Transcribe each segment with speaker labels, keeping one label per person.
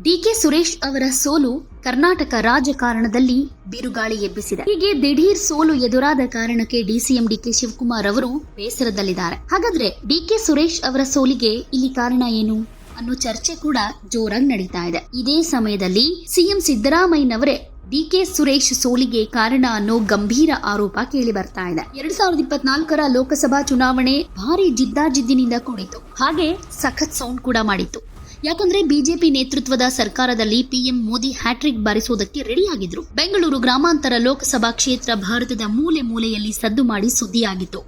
Speaker 1: DK Suresh ಅವರ ಸೋಲು ಕರ್ನಾಟಕ ರಾಜಕಾರಣದಲ್ಲಿ ಬಿರುಗಾಳಿ ಎಬ್ಬಿಸಿದೆ. ಹೀಗೆ ದಿಢೀರ್ ಸೋಲು ಎದುರಾದ ಕಾರಣಕ್ಕೆ ಡಿಸಿಎಂ ಡಿಕೆ ಶಿವಕುಮಾರ್ ಅವರು ಬೇಸರದಲ್ಲಿದ್ದಾರೆ. ಹಾಗಾದ್ರೆ ಡಿಕೆ ಸುರೇಶ್ ಅವರ ಸೋಲಿಗೆ ಇಲ್ಲಿ ಕಾರಣ ಏನು ಅನ್ನೋ ಚರ್ಚೆ ಕೂಡ ಜೋರಾಗಿ ನಡೀತಾ ಇದೆ. ಇದೇ ಸಮಯದಲ್ಲಿ ಸಿಎಂ ಸಿದ್ದರಾಮಯ್ಯನವರೇ ಡಿಕೆ ಸುರೇಶ್ ಸೋಲಿಗೆ ಕಾರಣ ಅನ್ನೋ ಗಂಭೀರ ಆರೋಪ ಕೇಳಿ ಬರ್ತಾ ಇದೆ. 2024ರ ಲೋಕಸಭಾ ಚುನಾವಣೆ ಭಾರಿ ಜಿದ್ದಾಜಿದ್ದಿನಿಂದ ಕೂಡಿತ್ತು. ಹಾಗೆ ಸಖತ್ ಸೌಂಡ್ ಕೂಡ ಮಾಡಿತ್ತು. ಯಾಕಂದ್ರೆ ಬಿಜೆಪಿ ನೇತೃತ್ವದ ಸರ್ಕಾರದಲ್ಲಿ ಪಿಎಂ ಮೋದಿ ಹ್ಯಾಟ್ರಿಕ್ ಬಾರಿಸುವುದಕ್ಕೆ ರೆಡಿಯಾಗಿದ್ರು. ಬೆಂಗಳೂರು ಗ್ರಾಮಾಂತರ ಲೋಕಸಭಾ ಕ್ಷೇತ್ರ ಭಾರತದ ಮೂಲೆ ಮೂಲೆಯಲ್ಲಿ ಸದ್ದು ಮಾಡಿ ಸುದ್ದಿಯಾಗಿತ್ತು.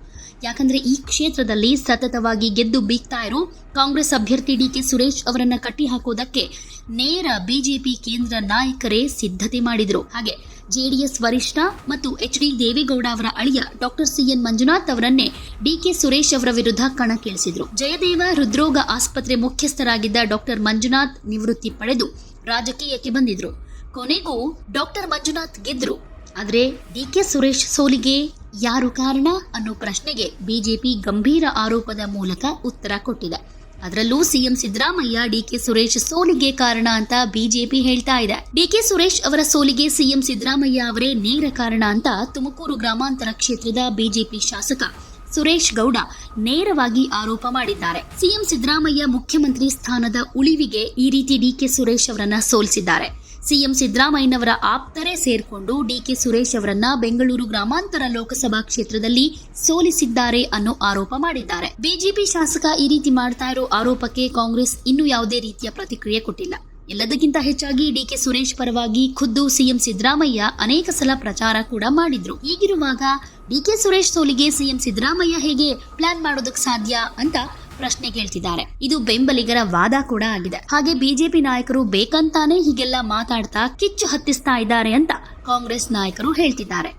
Speaker 1: ಯಾಕಂದ್ರೆ ಈ ಕ್ಷೇತ್ರದಲ್ಲಿ ಸತತವಾಗಿ ಗೆದ್ದು ಬೀಗ್ತಾ ಇರೋ ಕಾಂಗ್ರೆಸ್ ಅಭ್ಯರ್ಥಿ ಡಿಕೆ ಸುರೇಶ್ ಅವರನ್ನ ಕಟ್ಟಿ ಹಾಕೋದಕ್ಕೆ ನೇರ ಬಿಜೆಪಿ ಕೇಂದ್ರ ನಾಯಕರೇ ಸಿದ್ಧತೆ ಮಾಡಿದ್ರು. ಹಾಗೆ ಜೆಡಿಎಸ್ ವರಿಷ್ಠ ಮತ್ತು ಎಚ್.ಡಿ. ದೇವೇಗೌಡ ಅವರ ಅಳಿಯ ಡಾಕ್ಟರ್ ಸಿಎನ್ ಮಂಜುನಾಥ್ ಅವರನ್ನೇ ಡಿಕೆ ಸುರೇಶ್ ಅವರ ವಿರುದ್ಧ ಕಣಕ್ಕಿಳಿಸಿದ್ರು. ಜಯದೇವ ಹೃದ್ರೋಗ ಆಸ್ಪತ್ರೆ ಮುಖ್ಯಸ್ಥರಾಗಿದ್ದ ಡಾಕ್ಟರ್ ಮಂಜುನಾಥ್ ನಿವೃತ್ತಿ ಪಡೆದು ರಾಜಕೀಯಕ್ಕೆ ಬಂದಿದ್ರು. ಕೊನೆಗೂ ಡಾಕ್ಟರ್ ಮಂಜುನಾಥ್ ಗೆದ್ರು. ಆದ್ರೆ ಡಿಕೆ ಸುರೇಶ್ ಸೋಲಿಗೆ ಯಾರು ಕಾರಣ ಅನ್ನೋ ಪ್ರಶ್ನೆಗೆ ಬಿಜೆಪಿ ಗಂಭೀರ ಆರೋಪದ ಮೂಲಕ ಉತ್ತರ ಕೊಟ್ಟಿದೆ. ಅದರಲ್ಲೂ ಸಿಎಂ ಸಿದ್ದರಾಮಯ್ಯ ಡಿಕೆ ಸುರೇಶ್ ಸೋಲಿಗೆ ಕಾರಣ ಅಂತ ಬಿಜೆಪಿ ಹೇಳ್ತಾ ಇದೆ. ಡಿಕೆ ಸುರೇಶ್ ಅವರ ಸೋಲಿಗೆ ಸಿಎಂ ಸಿದ್ದರಾಮಯ್ಯ ಅವರೇ ನೇರ ಕಾರಣ ಅಂತ ತುಮಕೂರು ಗ್ರಾಮಾಂತರ ಕ್ಷೇತ್ರದ ಬಿಜೆಪಿ ಶಾಸಕ ಸುರೇಶ್ ಗೌಡ ನೇರವಾಗಿ ಆರೋಪ ಮಾಡಿದ್ದಾರೆ. ಸಿಎಂ ಸಿದ್ದರಾಮಯ್ಯ ಮುಖ್ಯಮಂತ್ರಿ ಸ್ಥಾನದ ಉಳಿವಿಗೆ ಈ ರೀತಿ ಡಿಕೆ ಸುರೇಶ್ ಅವರನ್ನ ಸೋಲಿಸಿದ್ದಾರೆ. ಸಿಎಂ ಸಿದ್ದರಾಮಯ್ಯನವರ ಆಪ್ತರೇ ಸೇರ್ಕೊಂಡು ಡಿಕೆ ಸುರೇಶ್ ಅವರನ್ನ ಬೆಂಗಳೂರು ಗ್ರಾಮಾಂತರ ಲೋಕಸಭಾ ಕ್ಷೇತ್ರದಲ್ಲಿ ಸೋಲಿಸಿದ್ದಾರೆ ಅನ್ನೋ ಆರೋಪ ಮಾಡಿದ್ದಾರೆ. ಬಿಜೆಪಿ ಶಾಸಕ ಈ ರೀತಿ ಮಾಡ್ತಾ ಇರೋ ಆರೋಪಕ್ಕೆ ಕಾಂಗ್ರೆಸ್ ಇನ್ನೂ ಯಾವುದೇ ರೀತಿಯ ಪ್ರತಿಕ್ರಿಯೆ ಕೊಟ್ಟಿಲ್ಲ. ಎಲ್ಲದಕ್ಕಿಂತ ಹೆಚ್ಚಾಗಿ ಡಿಕೆ ಸುರೇಶ್ ಪರವಾಗಿ ಖುದ್ದು ಸಿಎಂ ಸಿದ್ದರಾಮಯ್ಯ ಅನೇಕ ಸಲ ಪ್ರಚಾರ ಕೂಡ ಮಾಡಿದ್ರು. ಹೀಗಿರುವಾಗ ಡಿಕೆ ಸುರೇಶ್ ಸೋಲಿಗೆ ಸಿಎಂ ಸಿದ್ದರಾಮಯ್ಯ ಹೇಗೆ ಪ್ಲಾನ್ ಮಾಡೋದಕ್ಕೆ ಸಾಧ್ಯ ಅಂತ ಪ್ರಶ್ನೆ ಕೇಳ್ತಿದ್ದಾರೆ. ಇದು ಬೆಂಬಲಿಗರ ವಾದ ಕೂಡ ಆಗಿದೆ. ಹಾಗೆ ಬಿಜೆಪಿ ನಾಯಕರು ಬೇಕಂತಾನೆ ಹೀಗೆಲ್ಲ ಮಾತಾಡ್ತಾ ಕಿಚ್ಚು ಹತ್ತಿಸ್ತಾ ಇದ್ದಾರೆ ಅಂತ ಕಾಂಗ್ರೆಸ್ ನಾಯಕರು ಹೇಳ್ತಿದ್ದಾರೆ.